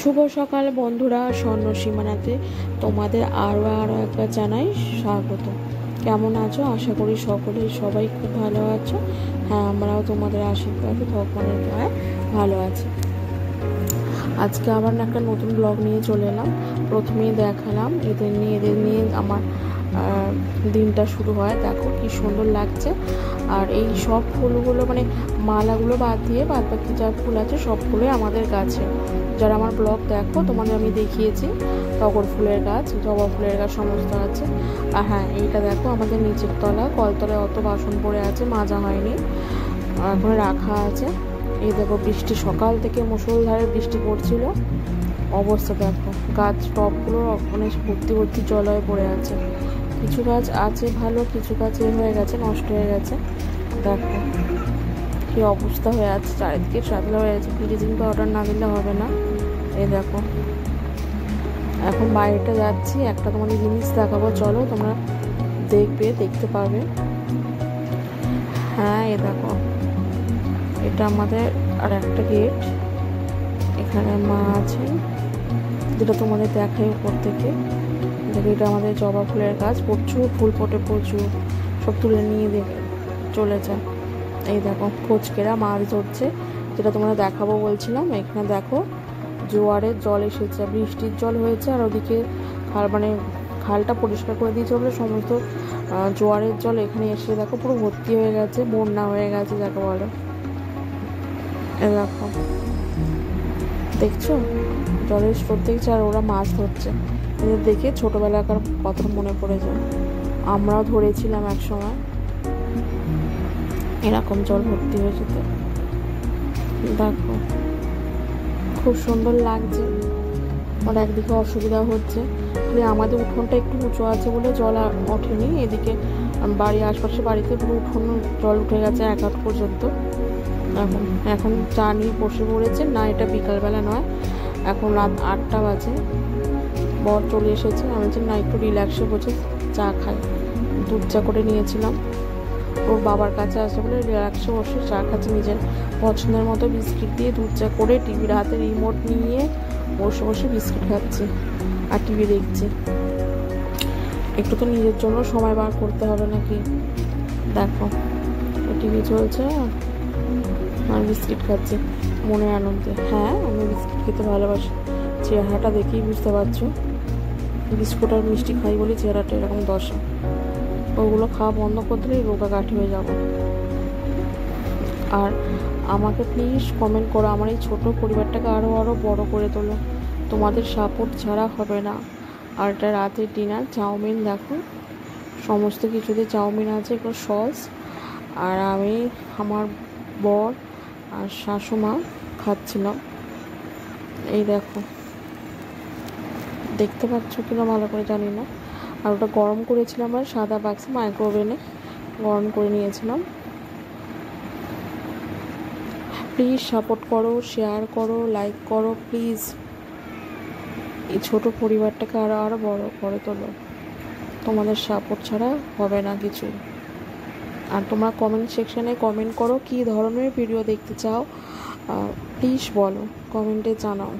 শুভ সকাল বন্ধুরা, স্বর্ণ সীমানাতে তোমাদের আরও একবার জানাই স্বাগত। কেমন আছো? আশা করি সবাই খুব ভালো আছো। হ্যাঁ, আমরাও তোমাদের আশীর্বাদে ভগবানের দয়ায় ভালো আছি। আজকে আবার একটা নতুন ব্লগ নিয়ে চলে এলাম। প্রথমেই দেখালাম এদের নিয়ে আমার দিনটা শুরু হয়। দেখো কি সুন্দর লাগছে। আর এই সব ফুলগুলো মানে মালাগুলো বাদ দিয়ে বাদ বাকি যা ফুল আছে সবগুলোই আমাদের গাছে। যারা আমার ব্লগ দেখো তোমাদের আমি দেখিয়েছি, টগর ফুলের গাছ, জবা ফুলের গাছ সমস্ত আছে। আর হ্যাঁ, এইটা দেখো আমাদের নিচের তলা, কলতলায় অত বাসন পড়ে আছে, মাজা হয়নি, এখন রাখা আছে। এই দেখো বৃষ্টি, সকাল থেকে মুষলধারে বৃষ্টি পড়ছিল। অবস্থা দেখো, গাছ টবগুলো মানে ভর্তি জল হয়ে পড়ে আছে। কিছু গাছ আছে ভালো, কিছু গাছ হয়ে গেছে, নষ্ট হয়ে গেছে। দেখো কি অবস্থা হয়ে আছে, চারিদিকে সাদলা হয়ে আছে। ব্লিচিং পাউডার না দিলে হবে না। এই দেখো, এখন বাইরেটা যাচ্ছি, একটা তোমাদের জিনিস দেখাবো, চলো তোমরা দেখতে পাবে। হ্যাঁ, এই দেখো, এটা আমাদের আর একটা গেট। এখানে মা আছে, যেটা তোমাদের দেখাই উপর থেকে। দেখো, এটা আমাদের জবা ফুলের গাছ, প্রচুর ফুল ফোটে, প্রচুর, সব তুলে নিয়ে চলে যায়। এই দেখো কোচকেরা মাছ ধরছে, যেটা তোমরা দেখাবো বলছিলাম। এখানে দেখো জোয়ারের জল এসেছে, বৃষ্টির জল হয়েছে, আর ওদিকে খালটা পরিষ্কার করে দিয়েছে বলে সমস্ত জোয়ারের জল এখানে এসে দেখো পুরো ভর্তি হয়ে গেছে, বন্যা হয়ে গেছে যাকে বলে। এ দেখো, দেখছো জলের স্রোত দেখছে, আর ওরা মাছ ধরছে। এদের দেখে ছোটোবেলাকার কথা মনে পড়ে যায়। আমরাও ধরেছিলাম এক সময়, এরকম জল ভর্তি হয়ে যেত। দেখো খুব সুন্দর লাগছে। আর একদিকে অসুবিধা হচ্ছে, আমাদের উঠোনটা একটু উঁচু আছে বলে জল ওঠেনি। এদিকে বাড়ির আশপাশে বাড়িতে পুরো উঠোন জল উঠে গেছে 1 হাত পর্যন্ত। এখন চা নিয়ে বসে পড়েছে। না, এটা বিকালবেলা নয়, এখন রাত 8টা বাজে। বর চলে এসেছে। আমি বলছি না, একটু রিল্যাক্সে বসে চা খাই। দুধ চা করে নিয়েছিলাম, ওর বাবার কাছে আসে বলে রিল্যাক্সে বসে চা খাচ্ছি। নিজের পছন্দের মতো বিস্কিট দিয়ে দুধ চা করে টিভির হাতে রিমোট নিয়ে বসে বিস্কিট খাচ্ছি আর টিভি দেখছি। একটু তো নিজের জন্য সময় বার করতে হবে নাকি। দেখো টিভি চলছে আর বিস্কিট খাচ্ছি মনে আনন্দে। হ্যাঁ, আমি বিস্কিট খেতে ভালোবাসি, চেহারাটা দেখেই বুঝতে পারছো। বিস্কুট আর মিষ্টি খাই বলে চেহারাটা এরকম দশা। ওগুলো খাওয়া বন্ধ করে দিলেই রোগাঘাটি হয়ে যাব। আর আমাকে প্লিজ কমেন্ট করো, আমার এই ছোটো পরিবারটাকে আরও বড় করে তোলো। তোমাদের সাপোর্ট ছাড়া হবে না। আর এটা রাতের ডিনার, চাউমিন। দেখো সমস্ত কিছুতে চাউমিন আছে, একটু সস। আর আমি, আমার বর আর শাশুমা খাচ্ছিলাম। এই দেখো, দেখতে পাচ্ছ কিনা ভালো করে জানি না। আর ওটা গরম করেছিলাম, আর সাদা বাক্সে মাইক্রোওভেনে গরম করে নিয়েছিলাম। প্লিজ সাপোর্ট করো, শেয়ার করো, লাইক করো প্লিজ। এই ছোটো পরিবারটাকে আরও বড় করে তোলো। তোমাদের সাপোর্ট ছাড়া হবে না কিছু। আর তোমরা কমেন্ট সেকশানে কমেন্ট করো, কী ধরনের ভিডিও দেখতে চাও প্লিজ বলো, কমেন্টে জানাও।